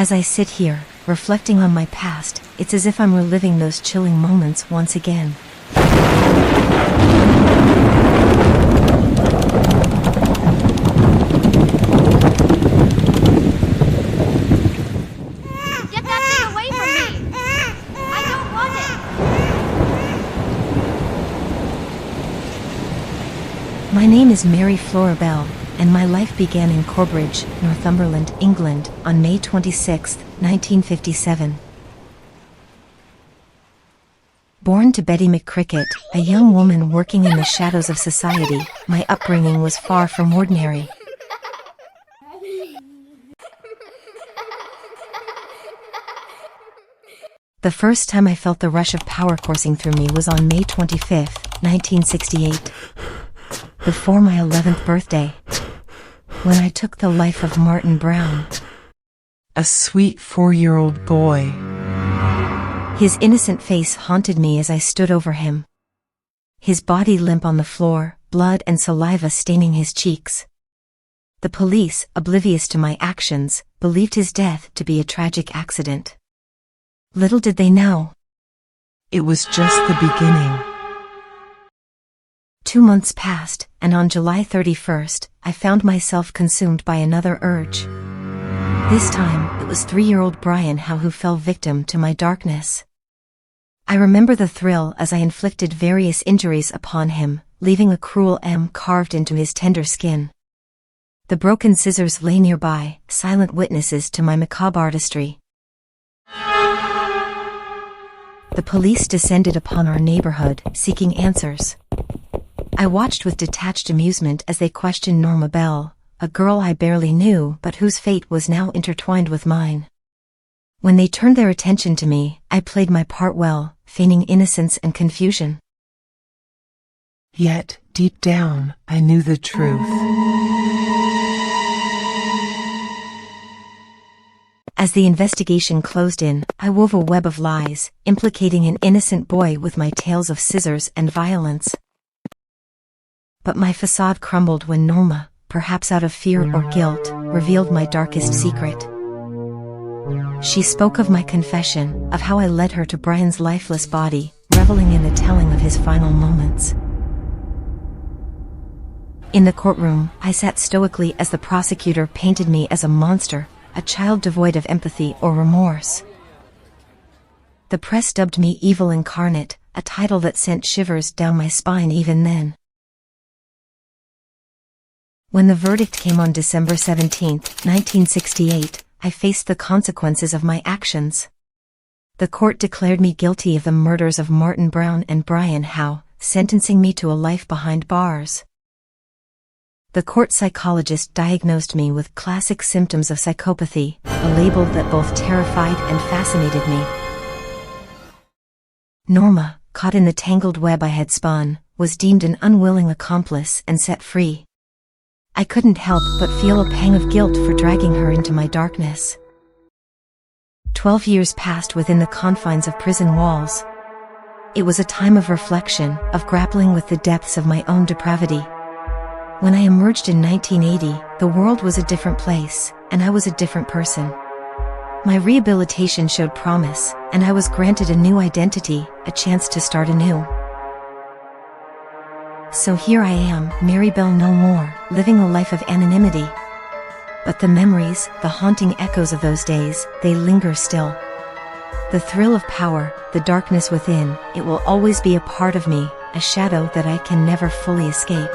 As I sit here, reflecting on my past, it's as if I'm reliving those chilling moments once again. Get that thing away from me! I don't want it! My name is Mary Flora Bell, and my life began in Corbridge, Northumberland, England, on May 26, 1957. Born to Betty McCricket, a young woman working in the shadows of society, my upbringing was far from ordinary. The first time I felt the rush of power coursing through me was on May 25, 1968, before my 11th birthday, when I took the life of Martin Brown, a sweet 4-year-old boy. His innocent face haunted me as I stood over him. His body limp on the floor, blood and saliva staining his cheeks. The police, oblivious to my actions, believed his death to be a tragic accident. Little did they know, it was just the beginning. 2 months passed, and on July 31st, I found myself consumed by another urge. This time, it was 3-year-old Brian Howe who fell victim to my darkness. I remember the thrill as I inflicted various injuries upon him, leaving a cruel M carved into his tender skin. The broken scissors lay nearby, silent witnesses to my macabre artistry. The police descended upon our neighborhood, seeking answers. I watched with detached amusement as they questioned Norma Bell, a girl I barely knew but whose fate was now intertwined with mine. When they turned their attention to me, I played my part well, feigning innocence and confusion. Yet, deep down, I knew the truth. As the investigation closed in, I wove a web of lies, implicating an innocent boy with my tales of scissors and violence. But my facade crumbled when Norma, perhaps out of fear or guilt, revealed my darkest secret. She spoke of my confession, of how I led her to Brian's lifeless body, reveling in the telling of his final moments. In the courtroom, I sat stoically as the prosecutor painted me as a monster, a child devoid of empathy or remorse. The press dubbed me evil incarnate, a title that sent shivers down my spine even then. When the verdict came on December 17, 1968, I faced the consequences of my actions. The court declared me guilty of the murders of Martin Brown and Brian Howe, sentencing me to a life behind bars. The court psychologist diagnosed me with classic symptoms of psychopathy, a label that both terrified and fascinated me. Norma, caught in the tangled web I had spun, was deemed an unwilling accomplice and set free. I couldn't help but feel a pang of guilt for dragging her into my darkness. 12 years passed within the confines of prison walls. It was a time of reflection, of grappling with the depths of my own depravity. When I emerged in 1980, the world was a different place, and I was a different person. My rehabilitation showed promise, and I was granted a new identity, a chance to start anew. So here I am, Mary Bell no more, living a life of anonymity. But the memories, the haunting echoes of those days, they linger still. The thrill of power, the darkness within, it will always be a part of me, a shadow that I can never fully escape.